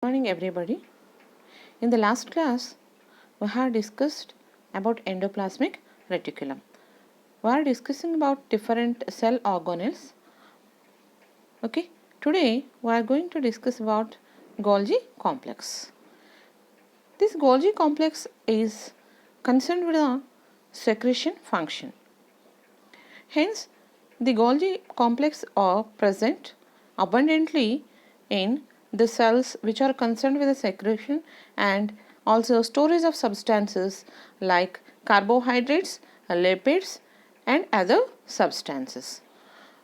Morning everybody. In the last class we have discussed about endoplasmic reticulum. We are discussing about different cell organelles. Okay, today we are going to discuss about Golgi complex. This Golgi complex is concerned with the secretion function. Hence, the Golgi complex are present abundantly in the cells which are concerned with the secretion and also storage of substances like carbohydrates, lipids and other substances.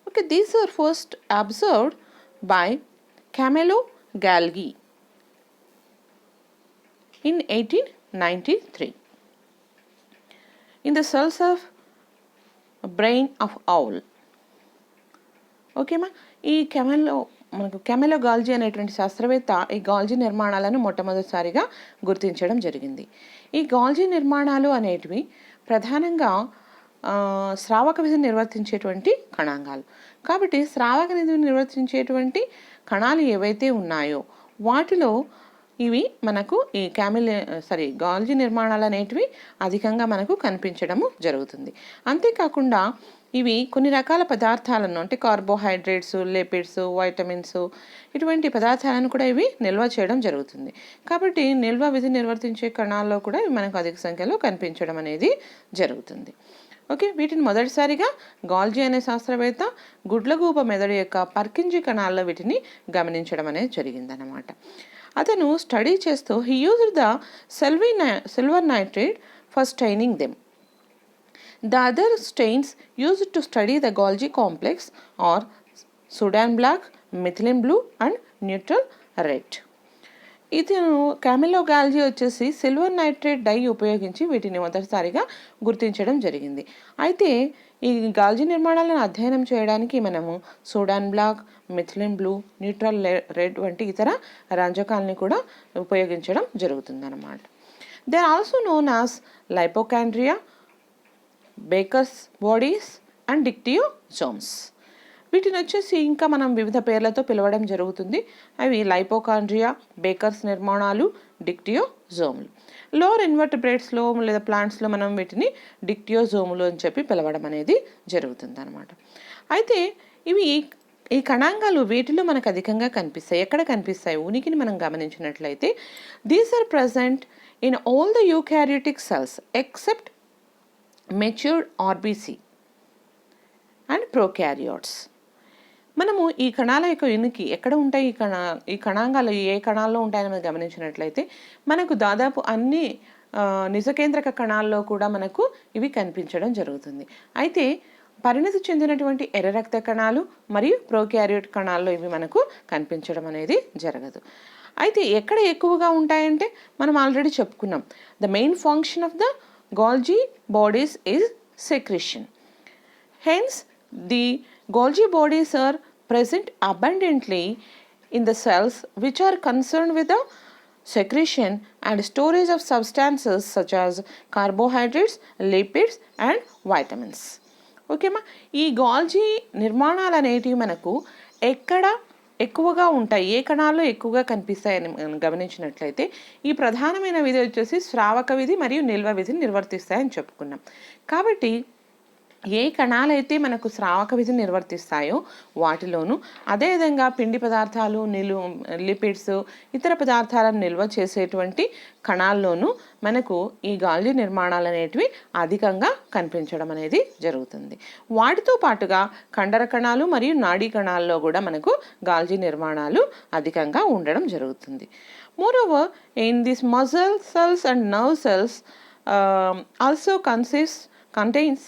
Okay, these are first observed by Camillo Galgi in 1893 in the cells of brain of owl. ఓకేమా, ఈ కెమెలో గాల్జీ అనేటువంటి శాస్త్రవేత్త ఈ గాల్జీ నిర్మాణాలను మొట్టమొదటిసారిగా గుర్తించడం జరిగింది. ఈ గాల్జీ నిర్మాణాలు అనేటివి ప్రధానంగా స్రావక విధిని నిర్వర్తించేటువంటి కణాంగాలు. కాబట్టి స్రావక విధిని నిర్వర్తించేటువంటి కణాలు ఏవైతే ఉన్నాయో వాటిలో ఇవి మనకు ఈ గాల్జీ నిర్మాణాలు అనేటివి అధికంగా మనకు కనిపించడము జరుగుతుంది. అంతేకాకుండా ఇవి కొన్ని రకాల పదార్థాలను అంటే కార్బోహైడ్రేట్స్, లిపిడ్స్, వైటమిన్స్ ఇటువంటి పదార్థాలను కూడా ఇవి నిల్వ చేయడం జరుగుతుంది. కాబట్టి నిల్వ విధి నిర్వర్తించే కణాల్లో కూడా ఇవి మనకు అధిక సంఖ్యలో కనిపించడం అనేది జరుగుతుంది. ఓకే, వీటిని మొదటిసారిగా గాల్జీ అనే శాస్త్రవేత్త గుడ్లగూబ మెదడు యొక్క పర్కింజీ కణాల్లో వీటిని గమనించడం అనేది జరిగిందన్నమాట. అతను స్టడీ చేస్తూ he used the silver nitrate for staining them. The other stains used to study the Golgi complex are Sudan black, methylene blue and neutral red. ఇతను కామిలో గాల్జీ వచ్చేసి సిల్వర్ నైట్రేట్ డై ఉపయోగించి వీటిని మొదటిసారిగా గుర్తించడం జరిగింది. అయితే ఈ గాల్జీ నిర్మాణాలను అధ్యయనం చేయడానికి మనము Sudan black, methylene blue, neutral red వంటి ఇతర రంజకాలని కూడా ఉపయోగించడం జరుగుతుందన్నమాట. They are also known as lipochondria, bakers bodies and dictyosomes. వీటిని వచ్చేసి ఇంకా మనం వివిధ పేర్లతో పిలవడం జరుగుతుంది. అవి లైపోకాండ్రియా, బేకర్స్ నిర్మాణాలు, డిక్టియోజోములు. లోవర్ ఇన్వర్టిబ్రేట్స్లో లేదా ప్లాంట్స్లో మనం వీటిని డిక్టియోజోములు అని చెప్పి పిలవడం అనేది జరుగుతుంది అనమాట. అయితే ఇవి ఈ కణాంగాలు వీటిలో మనకు అధికంగా కనిపిస్తాయి. ఎక్కడ కనిపిస్తాయి? ఉనికిని మనం గమనించినట్లయితే these are present in all the eukaryotic cells except matured RBC and prokaryotes. మనము ఈ కణాల యొక్క ఉనికి ఎక్కడ ఉంటాయి, ఈ కణాంగాలు ఏ కణాల్లో ఉంటాయని గమనించినట్లయితే మనకు దాదాపు అన్ని నిజకేంద్రక కణాల్లో కూడా మనకు ఇవి కనిపించడం జరుగుతుంది. అయితే పరిణతి చెందినటువంటి ఎర్ర రక్త కణాలు మరియు ప్రోకారియోట్ కణాల్లో ఇవి మనకు కనిపించడం అనేది జరగదు. అయితే ఎక్కడ ఎక్కువగా ఉంటాయంటే మనం ఆల్రెడీ చెప్పుకున్నాం, the main function of the Golgi bodies is secretion. Hence, the Golgi bodies are present abundantly in the cells which are concerned with the secretion and storage of substances such as carbohydrates, lipids and vitamins. Okay ma, ఈ Golgi నిర్మాణాలు అనేటివి మనకు ఎక్కడ ఎక్కువగా ఉంటాయి, ఏ కణాల్లో ఎక్కువగా కనిపిస్తాయని గమనించినట్లయితే ఈ ప్రధానమైన విధి వచ్చేసి స్రావక విధి మరియు నిల్వ విధిని నిర్వర్తిస్తాయని చెప్పుకున్నాం. కాబట్టి ఏ కణాలైతే మనకు స్రావక విధిని నిర్వర్తిస్తాయో వాటిలోనూ, అదేవిధంగా పిండి పదార్థాలు, లిపిడ్స్, ఇతర పదార్థాలను నిల్వ చేసేటువంటి కణాల్లోనూ మనకు ఈ గాల్జీ నిర్మాణాలు అనేటివి అధికంగా కనిపించడం అనేది జరుగుతుంది. వాటితో పాటుగా కండర కణాలు మరియు నాడీ కణాల్లో కూడా మనకు గాల్జీ నిర్మాణాలు అధికంగా ఉండడం జరుగుతుంది. Moreover in this muscle cells and nerve cells also contains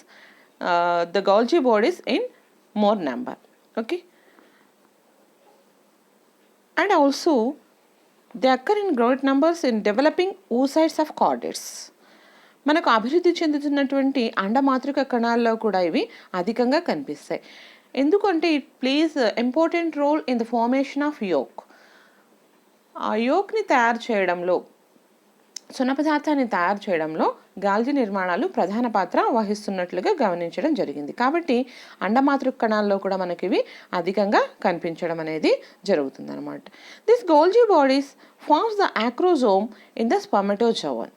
the Golgi bodies in more number. Okay, and also they occur in great numbers in developing oocytes of chordates. మనకు అభివృద్ధి చెందుతున్నటువంటి అండమాతృక కణాల్లో కూడా ఇవి అధికంగా కనిపిస్తాయి. ఎందుకంటే it plays important role in the formation of yolk. ఆ యోక్ని తయారు చేయడంలో సున్న పదార్థాన్ని తయారు చేయడంలో గాల్జీ నిర్మాణాలు ప్రధాన పాత్ర వహిస్తున్నట్లుగా గమనించడం జరిగింది. కాబట్టి అండమాతృక కణాల్లో కూడా మనకి ఇవి అధికంగా కనిపించడం అనేది జరుగుతుందన్నమాట. This Golgi bodies forms the acrosome in the spermatozoon.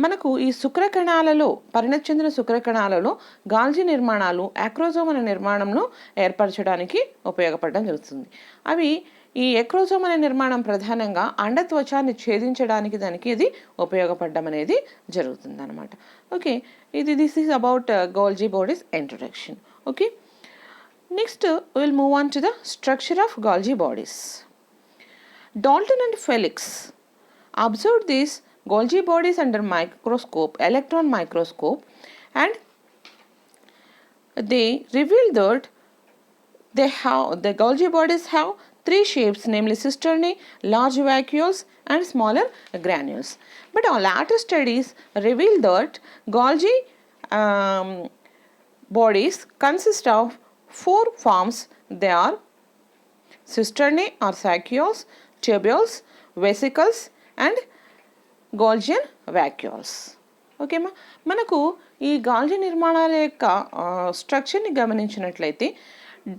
మనకు ఈ శుక్రకణాలలో పరిణతి చెందిన శుక్రకణాలలో గాల్జీ నిర్మాణాలు ఆక్రోజోమ్ అనే నిర్మాణంలో ఏర్పరచడానికి ఉపయోగపడడం జరుగుతుంది. అవి ఈ ఎక్రోజోమ్ అనే నిర్మాణం ప్రధానంగా అండత్వచాన్ని ఛేదించడానికి దానికి ఇది ఉపయోగపడడం అనేది జరుగుతుంది అనమాట. Okay, this is about గోల్జీ bodies introduction. Okay, next will move on to the structure of గోల్జీ bodies. Dalton and Felix observed these Golgi bodies under electron microscope, and they revealed that the Golgi bodies have three shapes, namely cisternae, large vacuoles, and smaller granules. But our later studies revealed that Golgi bodies consist of four forms. They are cisternae or saccioles, tubules, vesicles, and Golgian vacuoles. Okay మా, మనకు ఈ గాల్జీ నిర్మాణాల యొక్క స్ట్రక్చర్ని గమనించినట్లయితే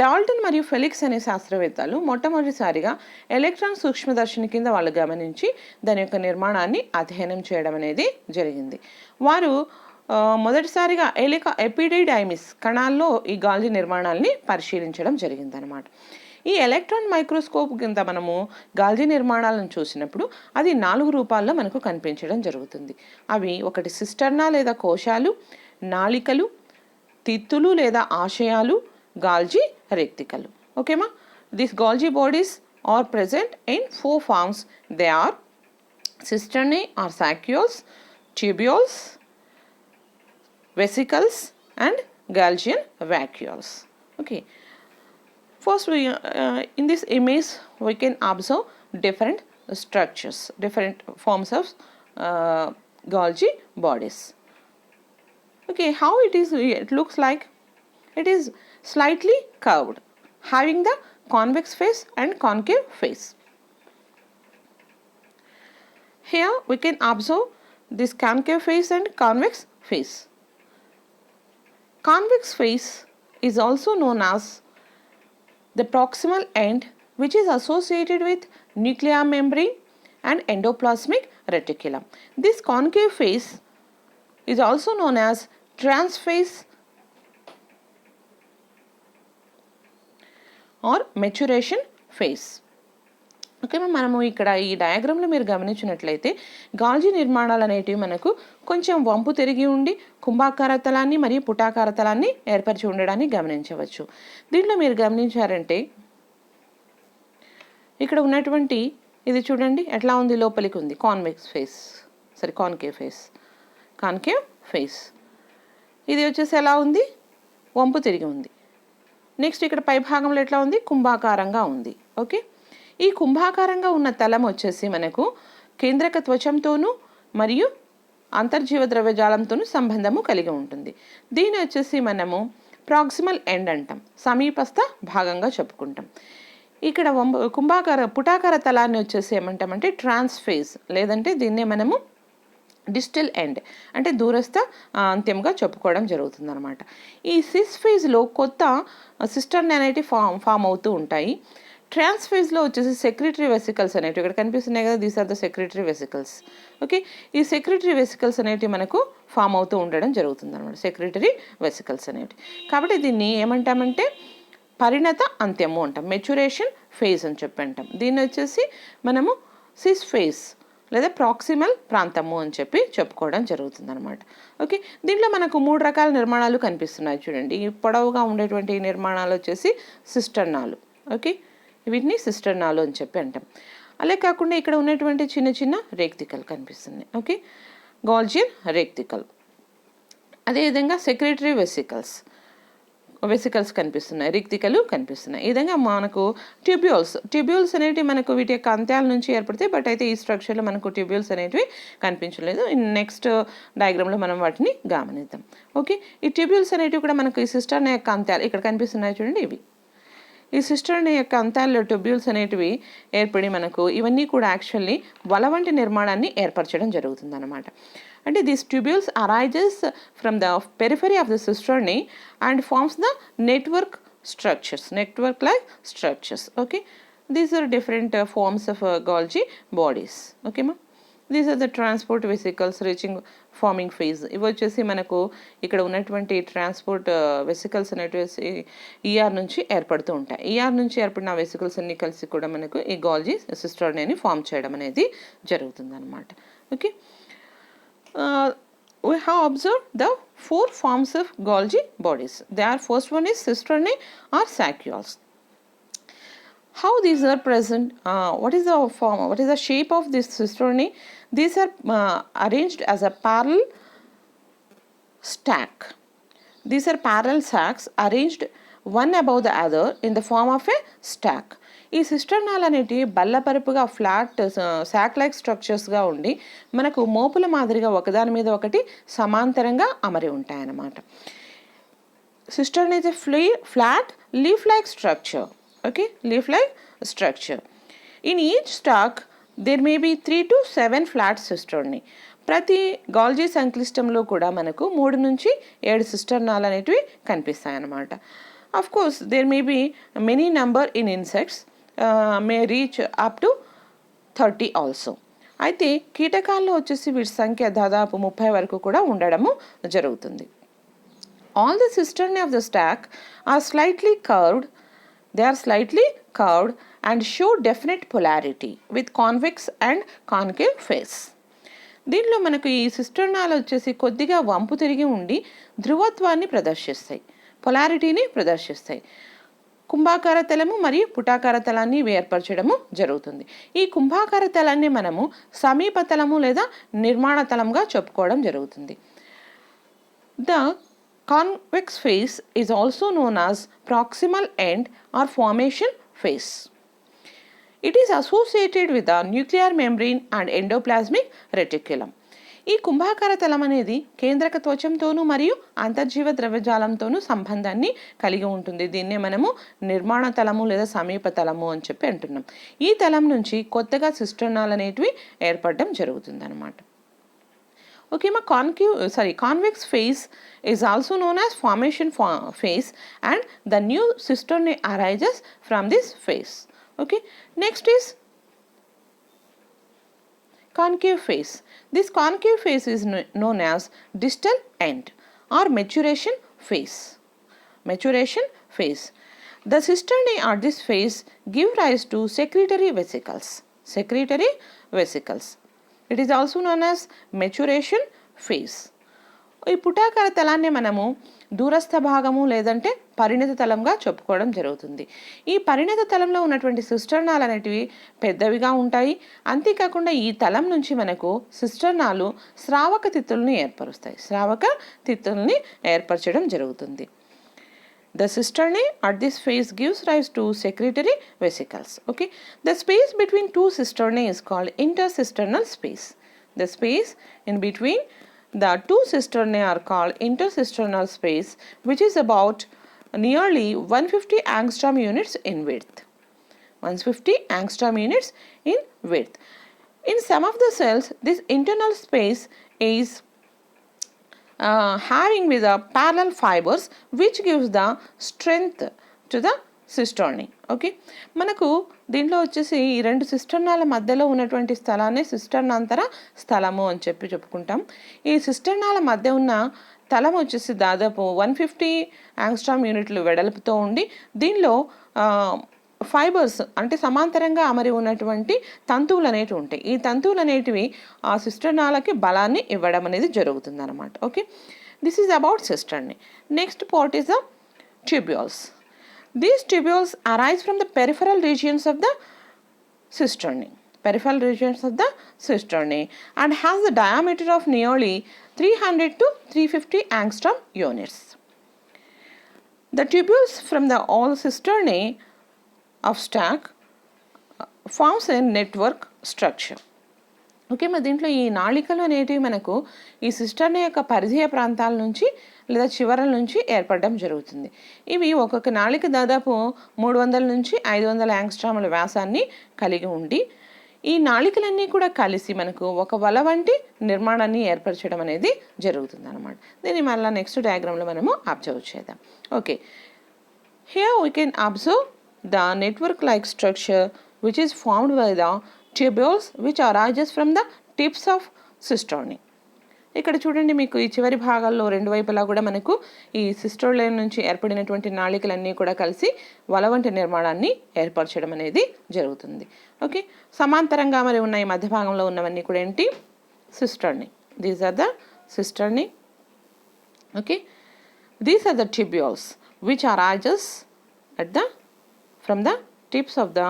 Dalton మరియు Felix అనే శాస్త్రవేత్తలు మొట్టమొదటిసారిగా ఎలక్ట్రాన్ సూక్ష్మదర్శిని కింద వాళ్ళు గమనించి దాని యొక్క నిర్మాణాన్ని అధ్యయనం చేయడం అనేది జరిగింది. వారు మొదటిసారిగా ఎపిడిడైమిస్ కణాల్లో ఈ గాల్జీ నిర్మాణాలని పరిశీలించడం జరిగిందనమాట. ఈ ఎలక్ట్రాన్ మైక్రోస్కోప్ కింద మనము గాల్జీ నిర్మాణాలను చూసినప్పుడు అది 4 రూపాల్లో మనకు కనిపించడం జరుగుతుంది. అవి ఒకటి సిస్టర్నా లేదా కోశాలు, నాళికలు, తిత్తులు లేదా ఆశయాలు, గాల్జీ రెక్తికలు. ఓకేమా, this Golgi bodies are present in 4 forms. They are cisternae or saccules, tubules, vesicles, and Golgian vacuoles. Okay, first in this image we can observe different structures, different forms of Golgi bodies. Okay, how it looks like? It is slightly curved, having the convex face and concave face. Here we can observe this concave face and convex face. Convex face is also known as the proximal end, which is associated with nuclear membrane and endoplasmic reticulum. This concave face is also known as transface or maturation phase. Okay, మనము ఇక్కడ ఈ డయాగ్రామ్లో మీరు గమనించినట్లయితే గాల్జీ నిర్మాణాలు అనేటివి మనకు కొంచెం వంపు తిరిగి ఉండి కుంభాకార తలాన్ని మరియు పుటాకార తలాన్ని ఏర్పరిచి ఉండడాన్ని గమనించవచ్చు. దీంట్లో మీరు గమనించారంటే ఇక్కడ ఉన్నటువంటి ఇది చూడండి ఎట్లా ఉంది, లోపలికి ఉంది కాన్వెక్స్ ఫేస్, కాన్కేవ్ ఫేస్. ఇది వచ్చేసి ఎలా ఉంది, వంపు తిరిగి ఉంది. నెక్స్ట్ ఇక్కడ పై భాగంలో ఎట్లా ఉంది, కుంభాకారంగా ఉంది. ఓకే, ఈ కుంభాకారంగా ఉన్న తలం వచ్చేసి మనకు కేంద్రక త్వచంతోనూ మరియు అంతర్జీవ ద్రవ్యజాలంతోనూ సంబంధము కలిగి ఉంటుంది. దీని వచ్చేసి మనము ప్రాక్సిమల్ ఎండ్ అంటాం, సమీపస్థ భాగంగా చెప్పుకుంటాం. ఇక్కడ పుటాకార తలాన్ని వచ్చేసి ఏమంటామంటే ట్రాన్స్ఫేజ్, లేదంటే దీన్నే మనము డిస్టల్ ఎండ్ అంటే దూరస్థ అంత్యంగా చెప్పుకోవడం జరుగుతుంది అనమాట. ఈ సిస్ ఫేజ్లో కొత్త సిస్టర్న్ అనేటివి ఫామ్ అవుతూ ఉంటాయి. ట్రాన్స్ఫేజ్లో వచ్చేసి సెక్రెటరీ వెసికల్స్ అనేటివి ఇక్కడ కనిపిస్తున్నాయి కదా, these are the secretory vesicles. Okay, ఈ సెక్రెటరీ వెసికల్స్ అనేటివి మనకు ఫామ్ అవుతూ ఉండడం జరుగుతుంది అనమాట, సెక్రెటరీ వెసికల్స్ అనేటివి. కాబట్టి దీన్ని ఏమంటామంటే పరిణత అంత్యము అంటాం, మెచ్యురేషన్ ఫేజ్ అని చెప్పి అంటాం. దీన్ని వచ్చేసి మనము సిస్ ఫేజ్ లేదా ప్రాక్సిమల్ ప్రాంతము అని చెప్పి చెప్పుకోవడం జరుగుతుంది అనమాట. ఓకే, దీంట్లో మనకు 3 రకాల నిర్మాణాలు కనిపిస్తున్నాయి చూడండి. ఈ పొడవుగా ఉండేటువంటి నిర్మాణాలు వచ్చేసి సిస్టర్నాలు. ఓకే, వీటిని సిస్టర్నాలు అని చెప్పి అంటాం. అలా కాకుండా ఇక్కడ ఉన్నటువంటి చిన్న చిన్న రేక్తికలు కనిపిస్తున్నాయి. ఓకే, గాల్జియన్ రేక్తికల్. అదేవిధంగా సెక్రెటరీ వెసికల్స్ కనిపిస్తున్నాయి, రిక్తికలు కనిపిస్తున్నాయి. ఈ విధంగా మనకు ట్యూబ్యూల్స్ అనేటివి మనకు వీటి యొక్క అంత్యాల నుంచి ఏర్పడతాయి. బట్ అయితే ఈ స్ట్రక్చర్లో మనకు ట్యూబ్యూల్స్ అనేటివి కనిపించలేదు. నెక్స్ట్ డయాగ్రామ్లో మనం వాటిని గమనిద్దాం. ఓకే, ఈ ట్యూబ్యూల్స్ అనేటివి కూడా మనకు ఈ సిస్టర్న్ యొక్క అంత్యాలు ఇక్కడ కనిపిస్తున్నాయి చూడండి. ఇవి ఈ సిస్టర్నీ యొక్క అంతాల్లో ట్యూబ్యూల్స్ అనేటివి ఏర్పడి మనకు ఇవన్నీ కూడా యాక్చువల్లీ వల వంటి నిర్మాణాన్ని ఏర్పరచడం జరుగుతుంది అనమాట. అంటే these tubules arises from the periphery of the cisternae and forms the network like structures. Okay, these are different forms of Golgi bodies. Okay ma, these are the transport vesicles reaching forming phase. ఇవి వచ్చేసి మనకు ఇక్కడ ఉన్నటువంటి transport vesicles అనేటివి ER నుంచి ఏర్పడుతూ ఉంటాయి. ER నుంచి ఏర్పడిన వెసికల్స్ అన్ని కలిసి కూడా మనకు ఈ గాల్జీ సిస్టర్నీని ఫామ్ చేయడం అనేది జరుగుతుంది అనమాట. Okay, we have observed the 4 forms of Golgi bodies. Their first one is cisternae or sacuoles. How these are present? What is the form? What is the shape of this cisternae? These are arranged as a parallel stack. These are parallel stacks arranged one above the other in the form of a stack. ఈ సిస్టర్నాలు అనేటివి బల్లపరుపుగా flat sack like స్ట్రక్చర్స్గా ఉండి మనకు మోపుల మాదిరిగా ఒకదాని మీద ఒకటి సమాంతరంగా అమరి ఉంటాయన్నమాట. Cistern is a flat leaf like structure. Okay, leaf like structure. In each stack there may be 3 to 7 flat cisternae. ప్రతి గాల్జీ సంక్లిష్టంలో కూడా మనకు 3 నుంచి 7 సిస్టర్నాలు అనేటివి కనిపిస్తాయి అన్నమాట. Of course, there may be many number in insects, may reach up to 30 also. అయితే కీటకాల్లో వచ్చేసి వీటి సంఖ్య దాదాపు 30 వరకు కూడా ఉండడము జరుగుతుంది. All the cisternae of the stack are slightly curved. They are slightly curved and show definite polarity with convex and concave face. దీనిలో మనకు ఈ సిస్టర్నాలు వచ్చేసి కొద్దిగా వంపు తిరిగి ఉండి ధ్రువత్వాన్ని ప్రదర్శిస్తాయి, పొలారిటీని ప్రదర్శిస్తాయి. కుంభాకార తలము మరియు పుటాకార తలాన్ని ఏర్పరచడము జరుగుతుంది. ఈ కుంభాకార తలాన్ని మనము సమీప తలము లేదా నిర్మాణ తలంగా చెప్పుకోవడం జరుగుతుంది. The convex face is also known as proximal end or formation face. It is associated with the nuclear membrane and endoplasmic reticulum. ఈ కుంభాకార తలం అనేది కేంద్రక త్వచంతోనూ మరియు అంతర్జీవ ద్రవ్యజాలంతోనూ సంబంధాన్ని కలిగి ఉంటుంది. దీన్నే మనము నిర్మాణ తలము లేదా సమీప తలము అని చెప్పి అంటున్నాం. ఈ తలం నుంచి కొత్తగా సిస్టర్నాలు అనేటివి ఏర్పడడం జరుగుతుంది అనమాట. ఓకే మా, convex face is also known as formation face and the new cisternae arises from this face. Okay, next is concave phase. This concave phase is known as distal end or maturation phase. Maturation phase. The cisternae at this phase give rise to secretory vesicles. Secretory vesicles. It is also known as maturation phase. ఈ పుటాకార తలాన్ని మనము దూరస్థ భాగము లేదంటే పరిణత తలంగా చెప్పుకోవడం జరుగుతుంది. ఈ పరిణత తలంలో ఉన్నటువంటి సిస్టర్నాలు అనేటివి పెద్దవిగా ఉంటాయి. అంతేకాకుండా ఈ తలం నుంచి మనకు సిస్టర్నాలు స్రావక తిత్తుల్ని ఏర్పరుస్తాయి. స్రావక తిత్తుల్ని ఏర్పరచడం జరుగుతుంది. The cisternae at this phase gives rise to secretory vesicles. Okay, the space between two cisternae is called intercisternal space. The space in between the two cisternae are called intercisternal space, which is about nearly 150 angstrom units in width. 150 angstrom units in width. In some of the cells, this internal space is having with the parallel fibers, which gives the strength to the cisternae. Okay, మనకు దీంట్లో వచ్చేసి ఈ 2 సిస్టర్నాల మధ్యలో ఉన్నటువంటి స్థలాన్ని సిస్టర్నాంతర స్థలము అని చెప్పి చెప్పుకుంటాం. ఈ సిస్టర్నాల మధ్య ఉన్న తలం వచ్చేసి దాదాపు 150 యాంగ్స్ట్రామ్ యూనిట్లు వెడల్పుతో ఉండి దీనిలో ఫైబర్స్ అంటే సమాంతరంగా అమరి ఉన్నటువంటి తంతువులు అనేటివి ఉంటాయి. ఈ తంతువులు అనేటివి ఆ సిస్టర్నాలకి బలాన్ని ఇవ్వడం అనేది జరుగుతుంది అనమాట. Okay, this is about cisternae. Next part is the tubules. These tubules arise from the peripheral regions of the cisternae. Peripheral regions of the cisternae and has the diameter of nearly 300 to 350 angstrom units. The tubules from the all cisternae of stack forms a network structure. Okay, మరి దీంట్లో ఈ నాళికలు అనేటివి మనకు ఈ సిస్టర్ని యొక్క పరిధేయ ప్రాంతాల నుంచి లేదా చివరల నుంచి ఏర్పడడం జరుగుతుంది. ఇవి ఒక్కొక్క నాళిక దాదాపు 300 నుంచి 500 యాంగ్స్ట్రాముల వ్యాసాన్ని కలిగి ఉండి ఈ నాళికలన్నీ కూడా కలిసి మనకు ఒక వల వంటి నిర్మాణాన్ని ఏర్పరచడం అనేది జరుగుతుంది అనమాట. దీన్ని మళ్ళీ నెక్స్ట్ డయాగ్రామ్లో మనము అబ్జర్వ్ చేద్దాం. Okay, here we can observe the network like structure which is formed by the tubules which arises from the tips of cisternae. ఇక్కడ చూడండి, మీకు ఈ చివరి భాగాల్లో రెండు వైపులా కూడా మనకు ఈ సిస్టోలైన్ నుంచి ఏర్పడినటువంటి నాళికలన్నీ కూడా కలిసి వల వంటి నిర్మాణాన్ని ఏర్పరచడం అనేది జరుగుతుంది. ఓకే, సమాంతరంగా మరి ఉన్న ఈ మధ్య భాగంలో ఉన్నవన్నీ కూడా ఏంటి? Cisternae. These are the cisternae. Okay, these are the tubules which arises at the from the tips of the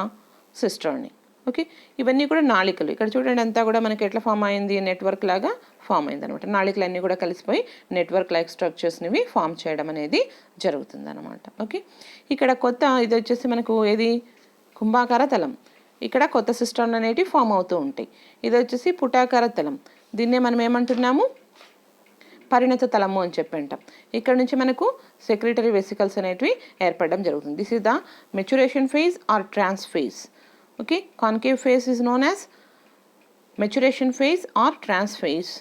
cisternae. Okay, ఇవన్నీ కూడా నాళికలు. ఇక్కడ చూడండి, అంతా కూడా మనకి ఎట్లా ఫామ్ అయింది? నెట్వర్క్ లాగా ఫామ్ అయింది అనమాట. నాళికలన్నీ కూడా కలిసిపోయి నెట్వర్క్ లైక్ స్ట్రక్చర్స్ని ఫామ్ చేయడం అనేది జరుగుతుంది అనమాట. ఓకే, ఇక్కడ కొత్త ఇది వచ్చేసి మనకు ఏది? కుంభాకార తలం. ఇక్కడ కొత్త సిస్టమ్ అనేటివి ఫామ్ అవుతూ ఉంటాయి. ఇది వచ్చేసి పుటాకార తలం. దీన్నే మనం ఏమంటున్నాము? పరిణత తలము అని చెప్పి అంటాం. ఇక్కడ నుంచి మనకు సెక్రిటరీ వెసికల్స్ అనేటివి ఏర్పడడం జరుగుతుంది. This is the maturation phase or trans phase. Okay, concave phase is known as maturation phase or trans phase.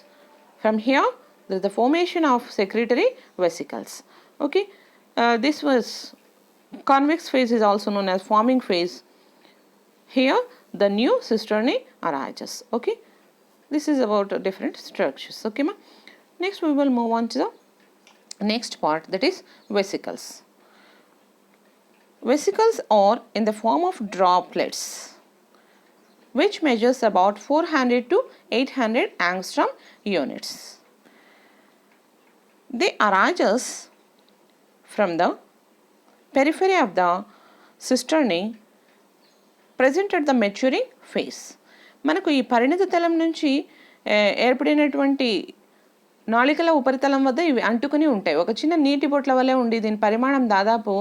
From here, there is the formation of secretory vesicles. Okay, this was convex phase is also known as forming phase. Here, the new cisternae arises. Okay, this is about different structures. Okay, ma. Next, we will move on to the next part, that is vesicles. Vesicles are in the form of droplets which measures about 400 to 800 angstrom units. They arise from the periphery of the cisternae present at the maturing phase. మనకు ఈ పరిణిత తలం నుంచి ఏర్పడినటువంటి నాళికల ఉపరితలం వద్ద ఇవి అంటుకుని ఉంటాయి. ఒక చిన్న నీటి బొట్ల వల్లే ఉండి దీని పరిమాణం దాదాపు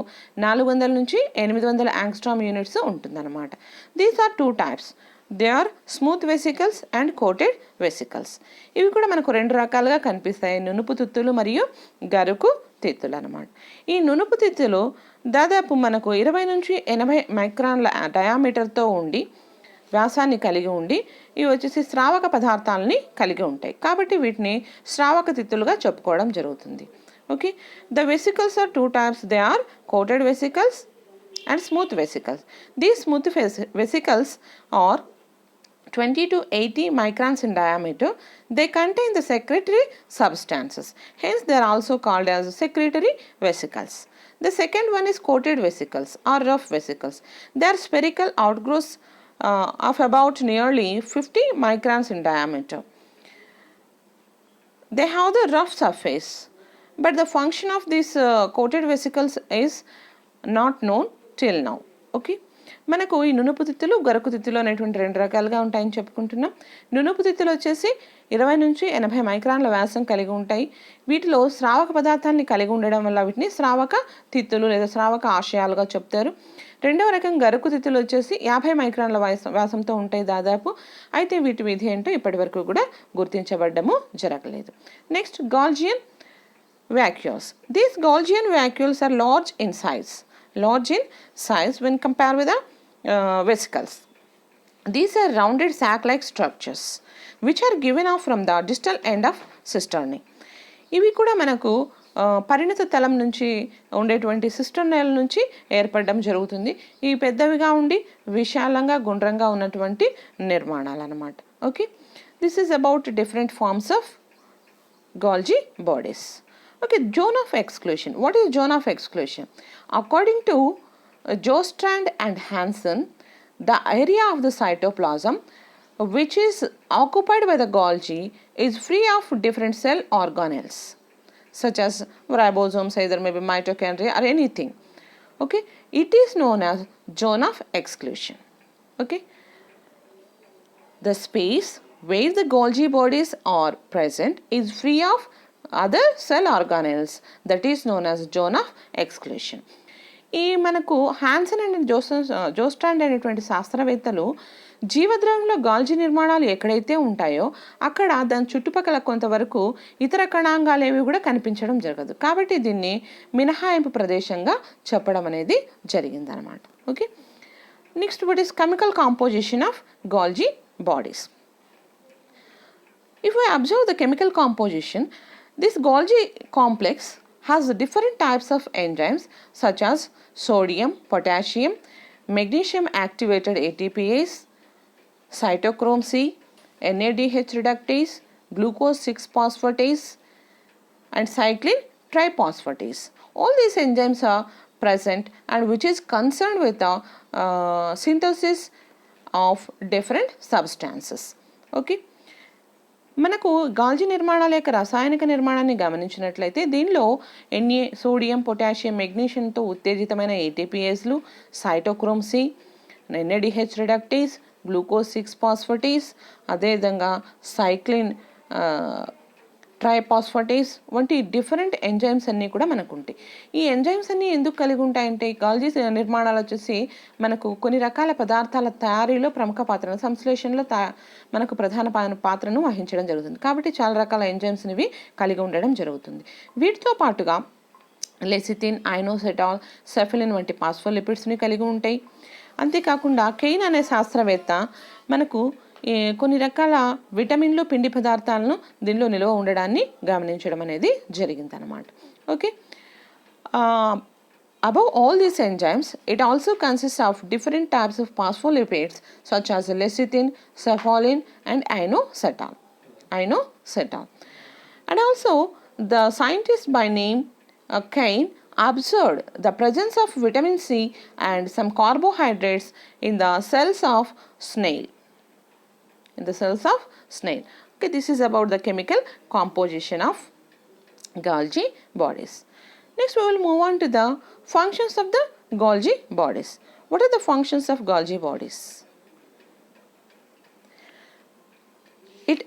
400 నుంచి 800 యాంగ్స్ట్రామ్ యూనిట్స్ ఉంటుందన్నమాట. These are two types. They are smooth vesicles and coated vesicles. ఇవి కూడా మనకు రెండు రకాలుగా కనిపిస్తాయి, నునుపు తిత్తులు మరియు గరుకు తిత్తులు అనమాట. ఈ నునుపు తిత్తులు దాదాపు మనకు 20 నుంచి 80 మైక్రాన్ల డయామీటర్తో ఉండి వ్యాసాన్ని కలిగి ఉండి ఇవి వచ్చేసి శ్రావక పదార్థాలని కలిగి ఉంటాయి. కాబట్టి వీటిని శ్రావక తిత్తులుగా చెప్పుకోవడం జరుగుతుంది. Okay, the vesicles are two types. They are coated vesicles and smooth vesicles. These smooth vesicles are 20 to 80 microns in diameter. They contain the secretory substances. Hence, they are also called as secretory vesicles. The second one is coated vesicles or rough vesicles. They are spherical outgrowths of about nearly 50 microns in diameter. They have the rough surface, but the function of these coated vesicles is not known till now. Okay, మనకు ఈ నునుపు తిత్తులు గరుకు తిత్తులు అనేటువంటి రెండు రకాలుగా ఉంటాయని చెప్పుకుంటున్నాం. నునుపు తిత్తులు వచ్చేసి 20 నుంచి 80 మైక్రాన్ల వ్యాసం కలిగి ఉంటాయి. వీటిలో శ్రావక పదార్థాన్ని కలిగి ఉండడం వల్ల వీటిని శ్రావక తిత్తులు లేదా శ్రావక ఆశయాలుగా చెప్తారు. రెండవ రకం గరుకు తిత్తులు వచ్చేసి 50 మైక్రాన్ల వ్యాసంతో ఉంటాయి దాదాపు. అయితే వీటి విధి ఏంటో ఇప్పటి వరకు కూడా గుర్తించబడ్డము జరగలేదు. Next, Golgian vacuoles. These Golgian vacuoles are large in size when compared with the vesicles. These are rounded sac-like structures which are given off from the distal end of cisternae. ఇవి కూడా మనకు పరిణత తలం నుంచి ఉండేటువంటి సిస్టర్నైల నుంచి ఏర్పడడం జరుగుతుంది. ఇవి పెద్దవిగా ఉండి విశాలంగా గుండ్రంగా ఉన్నటువంటి నిర్మాణాలు అన్నమాట. Okay, this is about different forms of Golgi bodies. Okay, zone of exclusion. What is zone of exclusion? According to Jostrand and Hansen, the area of the cytoplasm which is occupied by the Golgi is free of different cell organelles such as ribosomes, either maybe mitochondria or anything. Okay, it is known as zone of exclusion. Okay, the space where the Golgi bodies are present is free of other cell organelles, that is known as zone of exclusion. ఈ మనకు Hanson and జోస్ట్రాండ్ అనేటువంటి శాస్త్రవేత్తలు జీవద్రవంలో గాల్జీ నిర్మాణాలు ఎక్కడైతే ఉంటాయో అక్కడ దాని చుట్టుపక్కల కొంతవరకు ఇతర కణాంగాలు ఏవి కూడా కనిపించడం జరగదు. కాబట్టి దీన్ని మినహాయింపు ప్రదేశంగా చెప్పడం అనేది జరిగిందనమాట. Okay, next what is chemical composition of Golgi bodies. If we observe the chemical composition, this Golgi complex has different types of enzymes such as sodium, potassium, magnesium activated ATPase, cytochrome C, NADH reductase, glucose 6-phosphatase and cyclin triphosphatase. All these enzymes are present and which is concerned with the synthesis of different substances. Okay. మనకు గాల్జీ నిర్మాణాల యొక్క రసాయనిక నిర్మాణాన్ని గమనించినట్లయితే దీనిలో sodium, potassium, మెగ్నీషియంతో ఉత్తేజితమైన ఏటీపీఏస్లు, cytochrome C, NADH reductase, glucose 6-ఫాస్ఫేటేస్, అదేవిధంగా సైక్లిన్ ట్రైఫాస్ఫేటేస్ వంటి డిఫరెంట్ ఎంజైమ్స్ అన్నీ కూడా మనకు ఉంటాయి. ఈ ఎంజైమ్స్ అన్నీ ఎందుకు కలిగి ఉంటాయంటే గాల్జీ నిర్మాణాలు వచ్చేసి మనకు కొన్ని రకాల పదార్థాల తయారీలో ప్రముఖ పాత్రను, సంశ్లేషణలో మనకు ప్రధాన పాత్రను వహించడం జరుగుతుంది. కాబట్టి చాలా రకాల ఎంజైమ్స్ ఇవి కలిగి ఉండడం జరుగుతుంది. వీటితో పాటుగా లెసిథిన్, ఐనోసెటాల్, సెఫిలిన్ వంటి పాస్ఫోలిపిడ్స్ని కలిగి ఉంటాయి. అంతేకాకుండా కెయిన్ అనే శాస్త్రవేత్త మనకు కొన్ని రకాల విటమిన్లు, పిండి పదార్థాలను దీనిలో నిల్వ ఉండడాన్ని గమనించడం అనేది జరిగిందనమాట. Okay, above all these enzymes, it also consists of different types of phospholipids such as lecithin, cephalin and inositol. And also the scientist by name Kane observed the presence of vitamin C and some carbohydrates in the cells of snail. Okay, this is about the chemical composition of Golgi bodies. Next we will move on to the functions of the Golgi bodies. What are the functions of Golgi bodies? It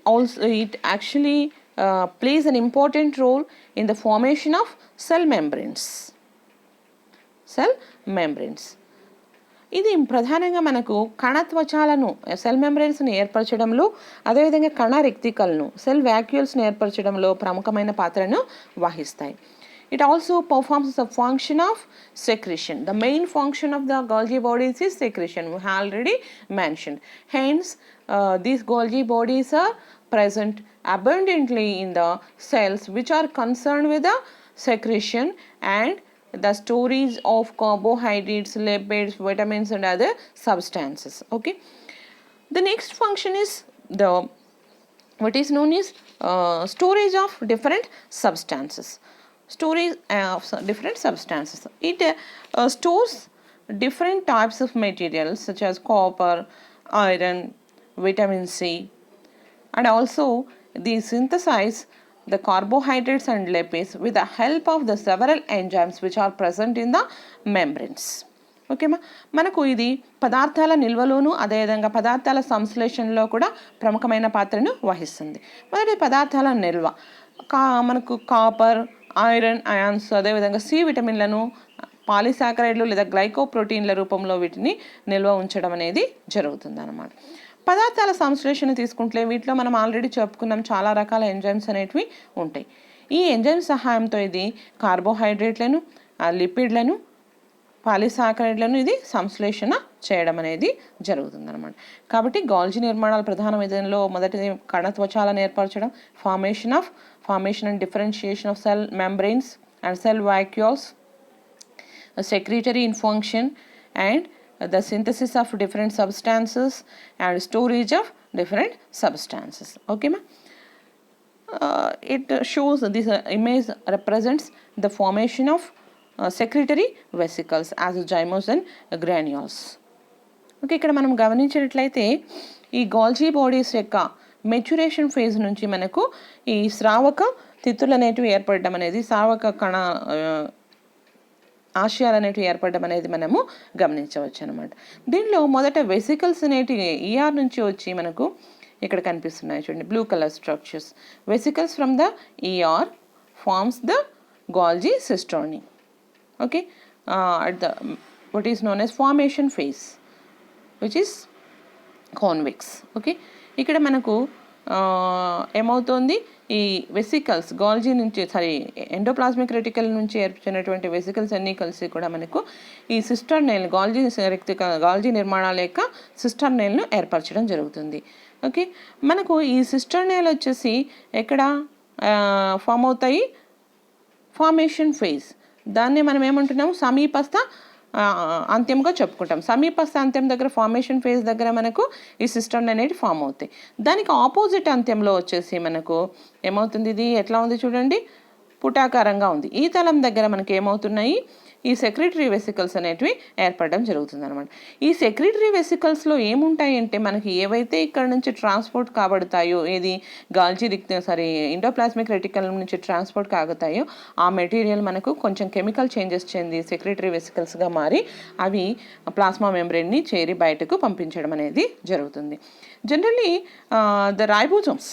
actually plays an important role in the formation of cell membranes. ఇది ప్రధానంగా మనకు కణత్వచాలను, cell మెంబ్రెన్స్ని ఏర్పరచడంలో, అదేవిధంగా కణ రెక్తికలను, cell వ్యాక్యూల్స్ని ఏర్పరచడంలో ప్రముఖమైన పాత్రను వహిస్తాయి. It also performs the function of secretion. The main function of the Golgi bodies is secretion. We have already mentioned. Hence, these Golgi bodies are present abundantly in the cells which are concerned with the secretion and the storage of carbohydrates, lipids, vitamins and other substances. Okay, the next function is the what is known as storage of different substances. It stores different types of materials such as copper, iron, vitamin C, and also they synthesize the carbohydrates and lipids with the help of the several enzymes which are present in the membranes. ఓకేమా, మనకు ఇది పదార్థాల నిల్వలోను అదేవిధంగా పదార్థాల సంశ్లేషణలో కూడా ప్రముఖమైన పాత్రను వహిస్తుంది. మొదటి పదార్థాల నిల్వ, మనకు కాపర్, ఐరన్, అయాన్స్, అదేవిధంగా సి విటమిన్లను పాలిసాకరైడ్లు లేదా గ్లైకోప్రోటీన్ల రూపంలో వీటిని నిల్వ ఉంచడం అనేది జరుగుతుంది అన్నమాట. పదార్థాల సంశ్లేషణ తీసుకుంటే వీటిలో మనం ఆల్రెడీ చెప్పుకున్నాం, చాలా రకాల ఎంజైమ్స్ అనేటివి ఉంటాయి. ఈ ఎంజైమ్ సహాయంతో ఇది కార్బోహైడ్రేట్లను, లిపిడ్లను, పాలిసాకరైడ్లను ఇది సంశ్లేషణ చేయడం అనేది జరుగుతుంది అనమాట. కాబట్టి గాల్జీ నిర్మాణాల ప్రధాన విధానంలో మొదటిది కణత్వచాలను ఏర్పరచడం, formation and differentiation of cell membranes and cell vacuoles, secretory in function and the synthesis of different substances and storage of different substances. Okay ma, it shows this image represents the formation of secretory vesicles as zygotes and granules. Okay, ఇక్కడ మనం గమనించినట్లయితే ఈ గాల్జీ bodies యొక్క maturation phase నుంచి మనకు ఈ స్రావక తిత్తులు అనేటివి ఏర్పడడం అనేది, స్రావక కణ ఆశయాలు అనేటివి ఏర్పడడం అనేది మనము గమనించవచ్చు అనమాట. దీనిలో మొదట వెసికల్స్ అనేటివి ఈఆర్ నుంచి వచ్చి మనకు ఇక్కడ కనిపిస్తున్నాయి చూడండి, blue colour structures. Vesicles from the ER forms the Golgi cisternae. Okay, at the what is known as formation phase, which is convex. Okay, ఇక్కడ మనకు ఏమవుతుంది, ఈ వెసికల్స్ గాల్జీ నుంచి ఎండోప్లాస్మిక్ రెటికల్ నుంచి ఏర్పడినటువంటి వెసికల్స్ అన్నీ కలిసి కూడా మనకు ఈ సిస్టర్నైల్ గాల్జీ నిర్మాణాల యొక్క సిస్టర్నైల్ను ఏర్పరచడం జరుగుతుంది. ఓకే, మనకు ఈ సిస్టర్నైల్ వచ్చేసి ఎక్కడ ఫామ్ అవుతాయి, ఫార్మేషన్ ఫేజ్. దాన్ని మనం ఏమంటున్నాము, సమీపస్థ అంత్యంగా చెప్పుకుంటాం. సమీపస్థ అంత్యం దగ్గర, ఫార్మేషన్ ఫేజ్ దగ్గర మనకు ఈ సిస్టర్న్ అనేది ఫామ్ అవుతాయి. దానికి ఆపోజిట్ అంత్యంలో వచ్చేసి మనకు ఏమవుతుంది, ఇది ఎట్లా ఉంది చూడండి, పుటాకారంగా ఉంది. ఈ తలం దగ్గర మనకి ఏమవుతున్నాయి, ఈ సెక్రిటరీ వెసికల్స్ అనేటివి ఏర్పడడం జరుగుతుంది అనమాట. ఈ సెక్రిటరీ వెసికల్స్లో ఏముంటాయి అంటే మనకి ఏవైతే ఇక్కడ నుంచి ట్రాన్స్పోర్ట్ కాబడతాయో, ఏది గాల్జీ ఎండోప్లాస్మిక్ రెటికల్ నుంచి ట్రాన్స్పోర్ట్ కాగుతాయో ఆ మెటీరియల్ మనకు కొంచెం కెమికల్ చేంజెస్ చెంది సెక్రిటరీ వెసికల్స్గా మారి అవి ప్లాస్మా మెంబ్రెయిన్ని చేరి బయటకు పంపించడం అనేది జరుగుతుంది. Generally the ribosomes,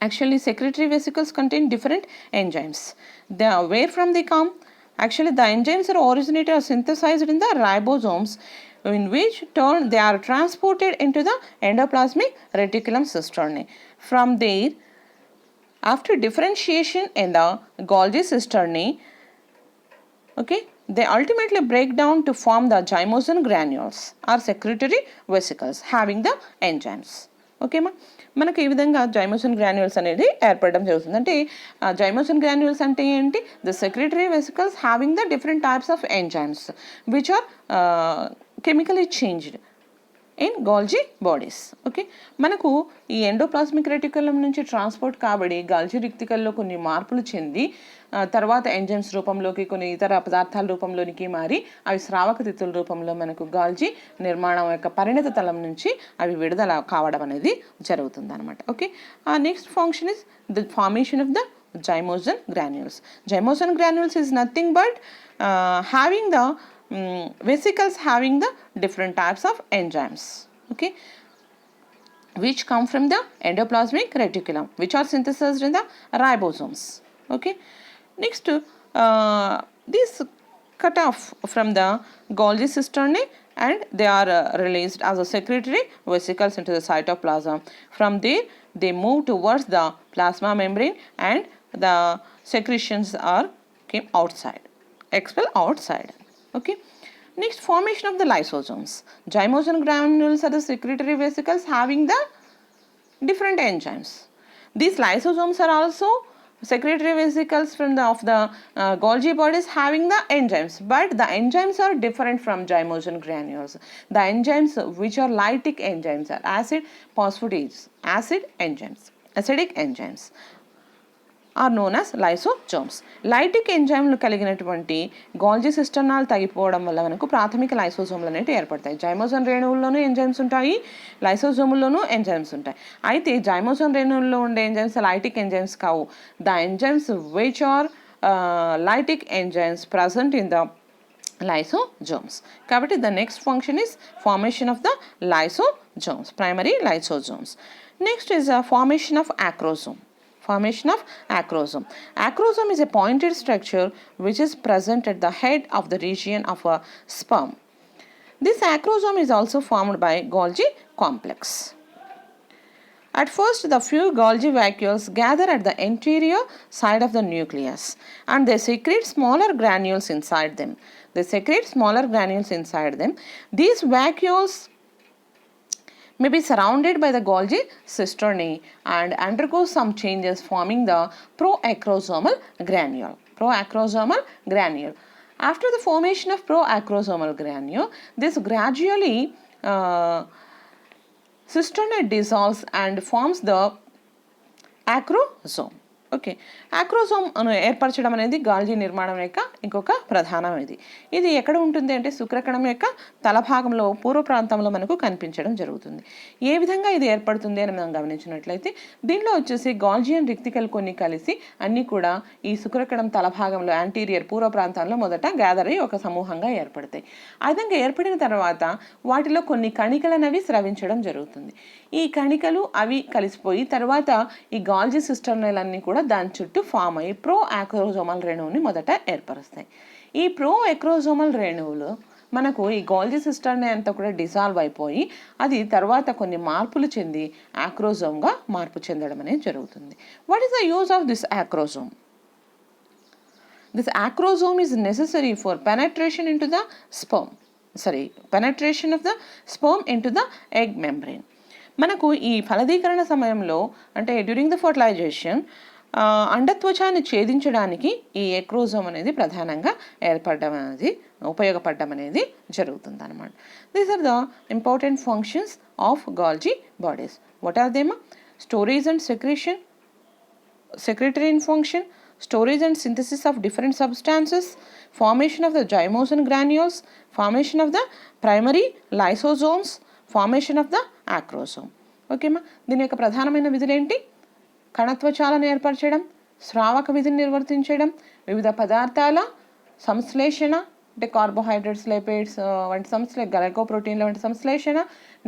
actually secretory vesicles contain different enzymes. Where from they come? Actually the enzymes are originated or synthesized in the ribosomes, in which turn they are transported into the endoplasmic reticulum cisternae. From there, after differentiation in the Golgi cisternae, okay, they ultimately break down to form the zymosin granules or secretory vesicles having the enzymes. ఓకేమా, మనకు ఈ విధంగా జైమోసిన్ granules అనేది ఏర్పడడం జరుగుతుంది. అంటే జైమోసిన్ granules అంటే ఏంటి, the secretory vesicles having the different types of enzymes which are chemically changed in Golgi bodies. Okay, మనకు ఈ ఎండోప్లాస్మిక్ రెటికులం నుంచి ట్రాన్స్పోర్ట్ కాబడి గాల్జీ రెటికల్లో కొన్ని మార్పులు చెంది తర్వాత ఎంజైమ్స్ రూపంలోకి, కొన్ని ఇతర పదార్థాల రూపంలోనికి మారి అవి స్రావక తిత్తుల రూపంలో మనకు గాల్జీ నిర్మాణం యొక్క పరిణత తలం నుంచి అవి విడుదల కావడం అనేది జరుగుతుంది అనమాట. Okay, next function is the formation of the zymosin granules. Zymosin granules is nothing but having the vesicles having the different types of enzymes, okay, which come from the endoplasmic reticulum, which are synthesized in the ribosomes. Okay, next these cut off from the Golgi cisternae and they are released as a secretory vesicles into the cytoplasm. From there they move towards the plasma membrane and the secretions are expel outside. Okay, next formation of the lysosomes. Zymosin granules are the secretory vesicles having the different enzymes. These lysosomes are also secretory vesicles from the Golgi bodies having the enzymes, but the enzymes are different from zymosin granules. The enzymes which are lytic enzymes are acid phosphatase acid enzymes, acidic enzymes are known as lysosomes. Lytic ఎంజైమ్లు కలిగినటువంటి గాల్జీ సిస్టర్నాల్ తగ్గిపోవడం వల్ల మనకు ప్రాథమిక లైసోజోమ్లు అనేవి ఏర్పడతాయి. జైమోసన్ రేణువుల్లోనూ enzymes ఉంటాయి, లైసోజోముల్లోనూ enzymes ఉంటాయి. అయితే జైమోసన్ రేణువుల్లో ఉండే ఎంజైమ్స్ లైటిక్ ఎంజైమ్స్ కావు. The enzymes which are lytic enzymes present in the lysosomes. కాబట్టి the next function is formation of the lysosomes, primary lysosomes. Next is a formation of acrosome. Formation of acrosome. Acrosome is a pointed structure which is present at the head of the region of a sperm. This acrosome is also formed by Golgi complex. At first, the few Golgi vacuoles gather at the anterior side of the nucleus and they secrete smaller granules inside them. These vacuoles may be surrounded by the Golgi cisternae and undergo some changes forming the proacrosomal granule. After the formation of proacrosomal granule, this gradually cisternae dissolves and forms the acrosome. Okay, acrosome ఏర్పరచడం అనేది Golgi నిర్మాణం యొక్క ఇంకొక ప్రధానమైనది. ఇది ఎక్కడ ఉంటుంది అంటే శుక్రకణం యొక్క తలభాగంలో పూర్వ ప్రాంతంలో మనకు కనిపించడం జరుగుతుంది. ఏ విధంగా ఇది ఏర్పడుతుంది అని మనం గమనించినట్లయితే దీనిలో వచ్చేసి గాల్జియన్ రిక్తికల్ కొన్ని కలిసి అన్నీ కూడా ఈ శుక్రకణం తలభాగంలో యాంటీరియర్ పూర్వ ప్రాంతంలో మొదట గ్యాదర్ అయ్యి ఒక సమూహంగా ఏర్పడతాయి. ఆ విధంగా ఏర్పడిన తర్వాత వాటిలో కొన్ని కణికలనవి స్రవించడం జరుగుతుంది. ఈ కణికలు అవి కలిసిపోయి తర్వాత ఈ గాల్జీ సిస్టర్నైలన్నీ కూడా దాని చుట్టూ ఫామ్ అయ్యి ప్రో ఆక్రోజోమల్ రేణువుని మొదట ఏర్పరుస్తాయి. ఈ ప్రో ఆక్రోజోమల్ రేణువులు మనకు ఈ గాల్జీ సిస్టర్ని అంతా కూడా డిజాల్వ్ అయిపోయి అది తర్వాత కొన్ని మార్పులు చెంది యాక్రోజోమ్గా మార్పు చెందడం అనేది జరుగుతుంది. What is the use of this acrosome? This acrosome is necessary for penetration into the penetration of the sperm into the egg membrane. మనకు ఈ ఫలదీకరణ సమయంలో అంటే డ్యూరింగ్ ద ఫర్టిలైజేషన్ అండత్వచాన్ని ఛేదించడానికి ఈ ఎక్రోజోమ్ అనేది ప్రధానంగా ఉపయోగపడడం అనేది జరుగుతుంది అనమాట. These are the important functions of Golgi bodies. What are them? Storage and secretory function, storage and synthesis of different substances, formation of the zymosin granules, formation of the primary lysosomes, formation of the acrosome. ఓకేమా? దీని యొక్క ప్రధానమైన విధులు ఏంటి? కణత్వచాలను ఏర్పరచడం, స్రావక విధిని నిర్వర్తించడం, వివిధ పదార్థాల సంశ్లేషణ అంటే కార్బోహైడ్రేట్స్, లిపిడ్స్ వంటి గ్లైకోప్రోటీన్ల వంటి సంశ్లేషణ,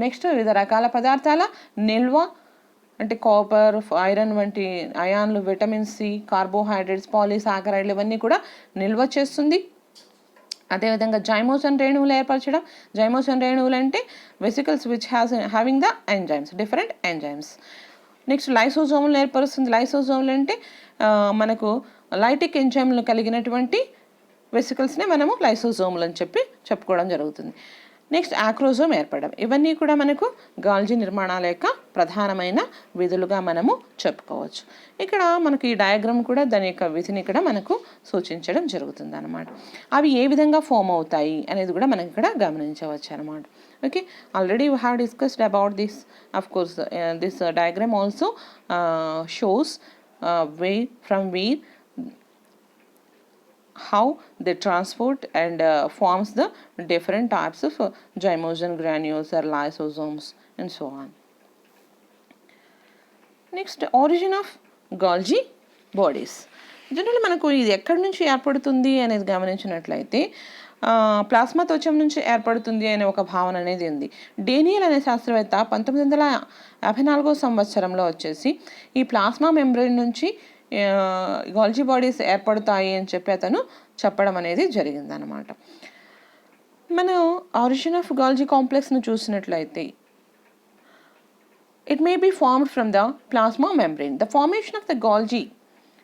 నెక్స్ట్ వివిధ రకాల పదార్థాల నిల్వ అంటే కాపర్, ఐరన్ వంటి అయాన్లు, విటమిన్ సి, కార్బోహైడ్రేట్స్, పాలీసాకరైడ్లు ఇవన్నీ కూడా నిల్వ చేస్తుంది. అదేవిధంగా జైమోసన్ రేణువులు ఏర్పరచడం. జైమోసన్ రేణువులు అంటే vesicles which having the enzymes, different enzymes. Next లైసోజోములు ఏర్పరుస్తుంది. లైసోజోములు అంటే మనకు లైటిక్ ఎంజైమ్లు కలిగినటువంటి వెసికల్స్నే మనము లైసోజోములు అని చెప్పుకోవడం జరుగుతుంది. నెక్స్ట్ యాక్రోజోమ్ ఏర్పడడం. ఇవన్నీ కూడా మనకు గాల్జీ నిర్మాణాల యొక్క ప్రధానమైన విధులుగా మనము చెప్పుకోవచ్చు. ఇక్కడ మనకు ఈ డయాగ్రామ్ కూడా దాని యొక్క విధిని ఇక్కడ మనకు సూచించడం జరుగుతుంది అనమాట. అవి ఏ విధంగా ఫామ్ అవుతాయి అనేది కూడా మనం ఇక్కడ గమనించవచ్చు అనమాట. Okay, already we have discussed about this. Of course this diagram also shows where how they transport and forms the different types of zymosin granules or lysosomes and so on. Next, origin of Golgi bodies. Generally మనకు ఇది ఎక్కడి నుంచి ఏర్పడుతుంది అనేది గమనించినట్లయితే plasma త్వచం నుంచి ఏర్పడుతుంది అనే ఒక భావన అనేది ఉంది. డేనియల్ అనే శాస్త్రవేత్త 1954 సంవత్సరంలో వచ్చేసి ఈ ప్లాస్మా మెంబ్రెయిన్ నుంచి గాల్జీ బాడీస్ ఏర్పడతాయి అని అతను చెప్పడం అనేది జరిగిందనమాట. మనం ఆరిజిన్ ఆఫ్ గాల్జీ కాంప్లెక్స్ను చూసినట్లయితే it may be formed from the plasma membrane. The formation of the Golgi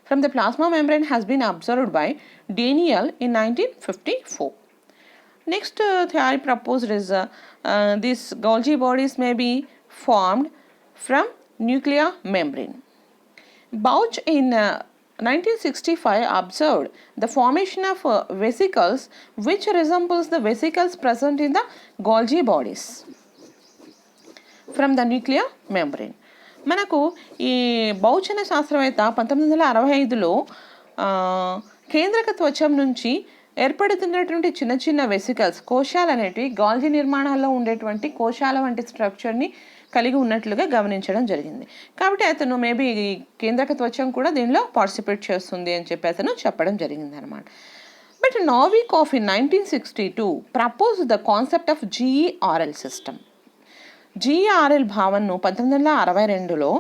from the plasma membrane has been observed by Daniel in 1954. Next theory proposed is these Golgi bodies may be formed from nuclear membrane. Bauch in 1965 observed the formation of vesicles which resembles the vesicles present in the Golgi bodies from the nuclear membrane. మనకు ఈ బౌచ్ అనే శాస్త్రవేత్త 1965లో కేంద్రక త్వచం నుంచి ఏర్పడుతున్నటువంటి చిన్న చిన్న vesicles, కోశాలు అనేటివి గాల్జీ నిర్మాణాల్లో ఉండేటువంటి కోశాల వంటి స్ట్రక్చర్ని కలిగి ఉన్నట్లుగా గమనించడం జరిగింది. కాబట్టి అతను మేబీ కేంద్రక త్వచం కూడా దీనిలో పార్టిసిపేట్ చేస్తుంది అని అతను చెప్పడం జరిగింది అనమాట. But Novikoff in 1962 propose the concept of GERL system. GERL భావనను 1962లో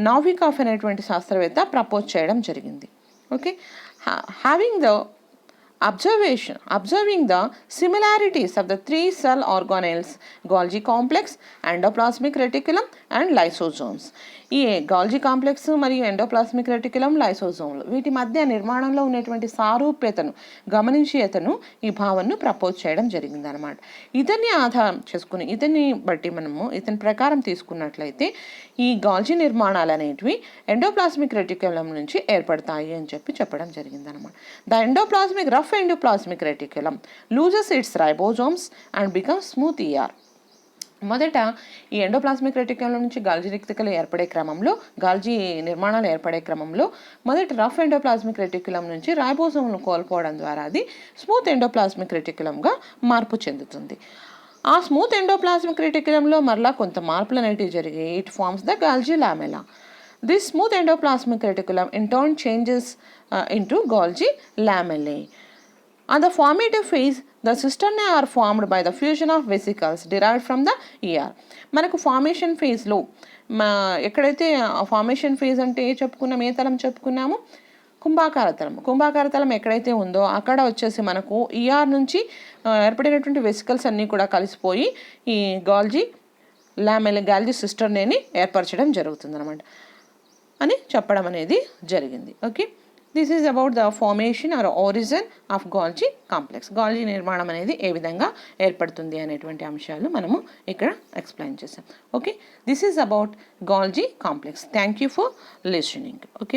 నావికాఫ్ అనేటువంటి శాస్త్రవేత్త ప్రపోజ్ చేయడం జరిగింది. Okay, observing the similarities of the three cell organelles Golgi complex, endoplasmic reticulum and lysosomes. ఈ గాల్జీ కాంప్లెక్స్ మరియు ఎండోప్లాస్మిక్ రెటిక్యులం, లైసోజోమ్లు వీటి మధ్య నిర్మాణంలో ఉన్నటువంటి సారూప్యతను గమనించి అతను ఈ భావనను ప్రపోజ్ చేయడం జరిగిందనమాట. ఇతన్ని ఆధారం చేసుకుని ఇతన్ని ప్రకారం తీసుకున్నట్లయితే ఈ గాల్జీ నిర్మాణాలు అనేటివి ఎండోప్లాస్మిక్ రెటిక్యులం నుంచి ఏర్పడతాయి అని చెప్పడం జరిగిందనమాట. Rough endoplasmic reticulum loses it's ribosomes and becomes smooth ER. మొదట ఈ ఎండోప్లాస్మిక్ రెటిక్యులం నుంచి గాల్జీ రిక్తికలు గాల్జీ నిర్మాణాలు ఏర్పడే క్రమంలో మొదట రఫ్ ఎండోప్లాస్మిక్ రెటిక్యులం నుంచి రైబోజోమ్ను కోల్పోవడం ద్వారా అది స్మూత్ ఎండోప్లాస్మిక్ రెటిక్యులంగా మార్పు చెందుతుంది. ఆ స్మూత్ ఎండోప్లాస్మిక్ రెటిక్యులంలో మరలా కొంత మార్పులు అనేటివి జరిగి it forms the Golgi lamella. This smooth endoplasmic reticulum in turn changes into Golgi lamellae. On the formative phase, the cisternae are formed by the fusion of vesicles derived from the ER. మనకు formation ఫేజ్లో ఎక్కడైతే formation phase అంటే ఏ తలం చెప్పుకున్నాము, కుంభాకార తలం ఎక్కడైతే ఉందో అక్కడ వచ్చేసి మనకు ఈఆర్ నుంచి ఏర్పడినటువంటి వెసికల్స్ అన్నీ కూడా కలిసిపోయి ఈ గాల్జీ సిస్టర్నేని ఏర్పరచడం జరుగుతుంది అనమాట అని చెప్పడం అనేది జరిగింది. Okay, this is about the formation or origin of Golgi complex. Golgi నిర్మాణం అనేది ఏ విధంగా ఏర్పడుతుంది అనేటువంటి అంశాలు మనము ఇక్కడ ఎక్స్ప్లెయిన్ చేసాం. Okay, this is about Golgi complex. Thank you for listening. Okay.